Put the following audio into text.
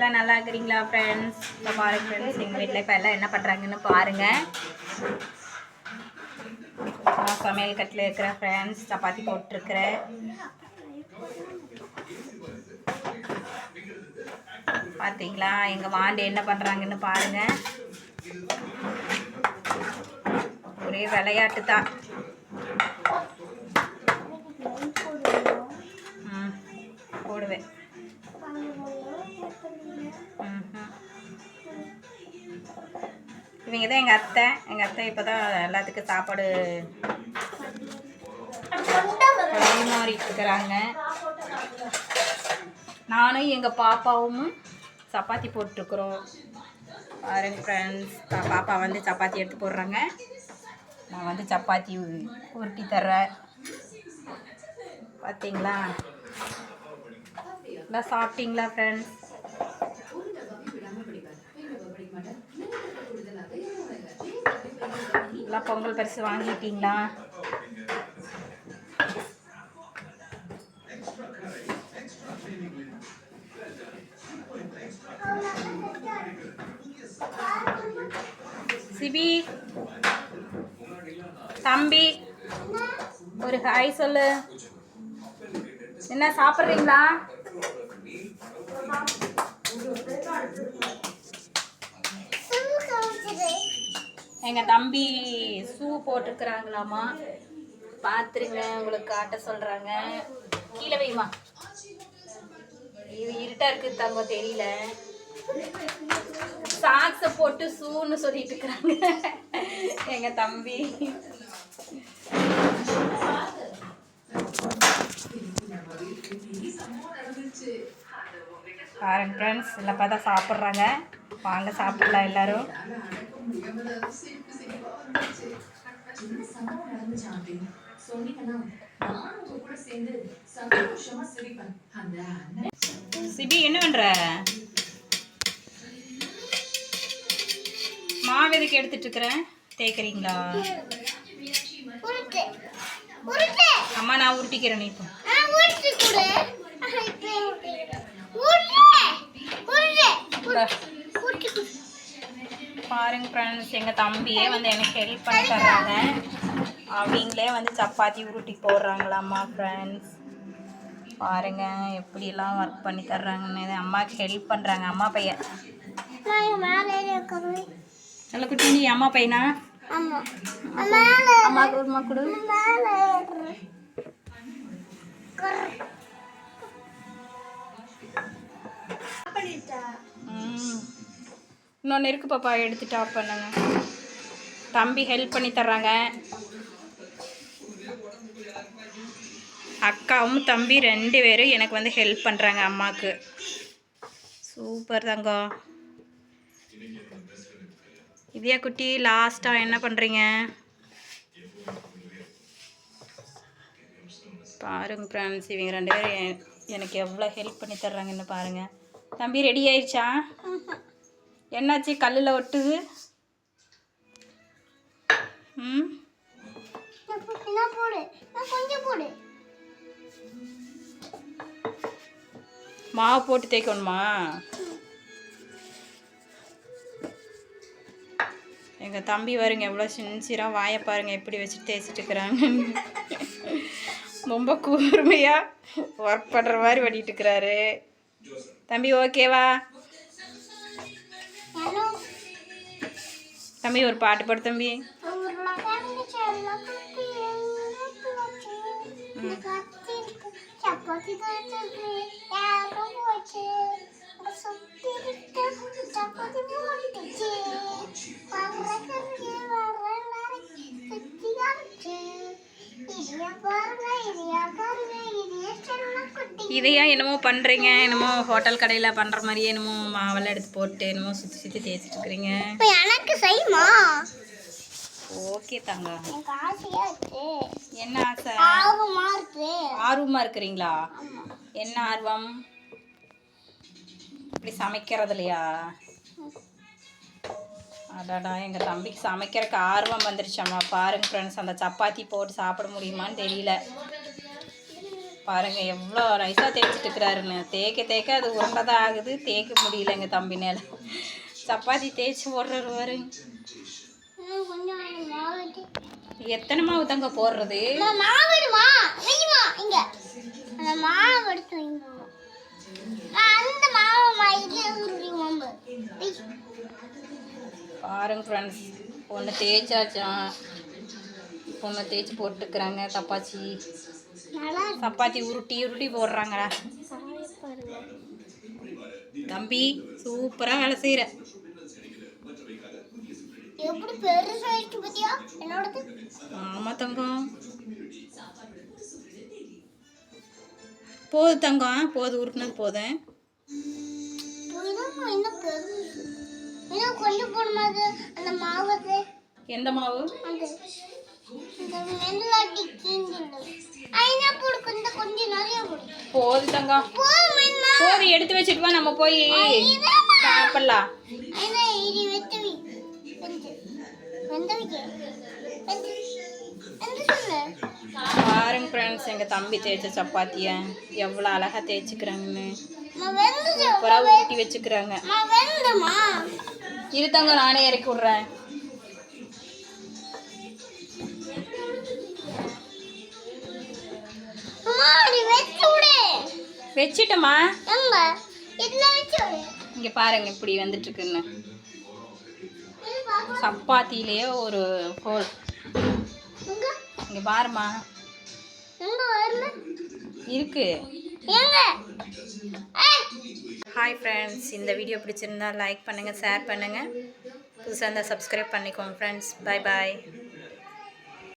எல்லாம் நல்லா இருக்கிறீங்களா ஃப்ரெண்ட்ஸ்? இப்போ பாருங்க ஃப்ரெண்ட்ஸ், எங்கள் வீட்டில் இப்போ எல்லாம் என்ன பண்ணுறாங்கன்னு பாருங்கள். நான் சமையல் கட்டில் இருக்கிறேன் ஃப்ரெண்ட்ஸ், சப்பாத்தி போட்டிருக்கிறேன். பார்த்தீங்களா எங்கள் வாண்டு என்ன பண்ணுறாங்கன்னு பாருங்கள். ஒரே விளையாட்டு தான். போடுவேன். இவங்க தான் எங்கள் அத்தை இப்போ தான் எல்லாத்துக்கும் சாப்பாடு பரிமாறிட்டு இருக்கிறாங்க. நானும் எங்கள் பாப்பாவும் சப்பாத்தி போட்டிருக்குறோம். பாருங்க ஃப்ரெண்ட்ஸ், பாப்பா வந்து சப்பாத்தி எடுத்து போடுறாங்க. நான் வந்து சப்பாத்தி உருட்டி தர்றேன். பார்த்தீங்களா? எல்லாம் சாப்பிட்டீங்களா ஃப்ரெண்ட்ஸ்? எல்லாம் பொங்கல் பரிசு வாங்கிட்டீங்களா? சிபி தம்பி ஒரு ஹாய் சொல்லு. என்ன சாப்பிட்றீங்களா? எங்கள் தம்பி ஷூ போட்டிருக்கிறாங்களாமா, பார்த்துருங்க, உங்களுக்கு காட்ட சொல்கிறாங்க. கீழே வைமா, இது இருட்டாக இருக்குது தங்கம், தெரியல. சாக்ஸை போட்டு ஷூன்னு சொல்லிட்டு இருக்கிறாங்க எங்கள் தம்பி. பாருங்க ஃப்ரெண்ட்ஸ், இல்லை பார்த்தா சாப்பிட்றாங்க. வாங்க சாப்பிடலாம் எல்லாரும். சிபி என்ன பண்ற? மாவு எதுக்கு எடுத்துட்டு இருக்கிறேன்? தேய்க்கிறீங்களா? அம்மா நான் உருட்டிக்கிறேன். நீ இப்போ பாருங்க ஃப்ரெண்ட்ஸ், எங்கள் தம்பியே வந்து எனக்கு ஹெல்ப் பண்ணி தர்றாங்க. அவங்களே வந்து சப்பாத்தி உருட்டி போடுறாங்களாம்மா ஃப்ரெண்ட்ஸ். பாருங்க எப்படியெல்லாம் ஒர்க் பண்ணி தர்றாங்கன்னு. அம்மாவுக்கு ஹெல்ப் பண்ணுறாங்க. அம்மா பையன் நல்ல குட்டி. நீ அம்மா பையனா? அம்மா கொடு. இன்னொன்று இருக்கு பாப்பா, எடுத்துட்டு ஆஃப் பண்ணுங்க. தம்பி ஹெல்ப் பண்ணி தர்றாங்க. அக்காவும் தம்பி 2 பேரும் எனக்கு வந்து ஹெல்ப் பண்ணுறாங்க அம்மாவுக்கு. சூப்பர் தங்கம். இதே குட்டி லாஸ்ட்டாக என்ன பண்ணுறீங்க? பாருங்க ஃப்ரெண்ட்ஸ், இவங்க 2 பேரும் எனக்கு எவ்வளோ ஹெல்ப் பண்ணி தர்றாங்கன்னு பாருங்கள். தம்பி ரெடி ஆயிடுச்சா? என்னாச்சு கல்லில் ஒட்டுது? மாவு போட்டு தேய்க்கணுமா? எங்கள் தம்பி வருங்க எவ்வளோ சின்சியராக வாயை பாருங்கள் எப்படி வச்சுட்டு தேய்ச்சிட்டு இருக்கிறாங்க. ரொம்ப கூர்மையாக ஒர்க் பண்ணுற மாதிரி பண்ணிட்டு இருக்கிறாரு தம்பி. ஓகேவா தம்பி? ஒரு பாட்டு பாடு தம்பி. இதையா என்னமோ பண்ணுறீங்க? என்னமோ ஹோட்டல் கடையில் பண்ணுற மாதிரியே என்னமோ மாவெல்லாம் எடுத்து போட்டு என்னமோ சுற்றி சுற்றி தேய்ச்சிட்டு இருக்கிறீங்க. எனக்கு செய்யுமா? ஓகே தாங்க. என்ன ஆசை? ஆர்வமாக இருக்கிறீங்களா? என்ன ஆர்வம்? இப்படி சமைக்கிறதுலையா? அடாடா, எங்கள் தம்பிக்கு சமைக்கிறதுக்கு ஆர்வம் வந்துருச்சம்மா. பாருங்க ஃப்ரெண்ட்ஸ், அந்த சப்பாத்தி போட்டு சாப்பிட முடியுமான்னு தெரியல. பாருங்கள் எவ்வளோ நைஸாக தேய்ச்சிட்டு இருக்கிறாருன்னு. தேய்க்க அது உருண்டை தான் ஆகுது. தேய்க்க முடியல எங்கள் தம்பினால. சப்பாத்தி தேய்ச்சி போடுறாரு பாருங்க. எத்தனை மாவு தாங்க போடுறது? பாருங்க ஃப்ரெண்ட்ஸ், ஒன்று தேய்ச்சாச்சான், ஒன்று தேய்ச்சி போட்டுக்கிறாங்க. சப்பாத்தி உருட்டி போடுறாங்கடா. தம்பி சூப்பராக வேலை செய்கிற. ஆமாம் தங்கம், போதும் தங்கம், போது உருட்டினது போதும். எந்த மாவு? போது தங்கம், போது எடுத்து வச்சுட்டு வா, நம்ம போய் சாப்பிடலாம். பாருங்க ஃப்ரெண்ட்ஸ், எங்கள் தம்பி தேய்ச்ச சப்பாத்தியை எவ்வளோ அழகாக தேய்ச்சிக்கிறாங்கன்னு. சூப்பராக ஊட்டி வச்சுக்கிறாங்க. இரு தங்கம், நானே இறக்கி விட்றேன். வச்சிட்டமா, இங்க பாருங்க இப்படி வந்துட்டு இருக்குன்னு. சப்பாத்திலேயே ஒரு ஹோல் இங்க பாருமா இருக்கு. ஹாய் ஃப்ரெண்ட்ஸ், இந்த வீடியோ பிடிச்சிருந்தா லைக் பண்ணுங்கள், ஷேர் பண்ணுங்கள். புதுசாக இருந்தால் சப்ஸ்கிரைப் பண்ணிக்கோங்க ஃப்ரெண்ட்ஸ். பாய் பாய்.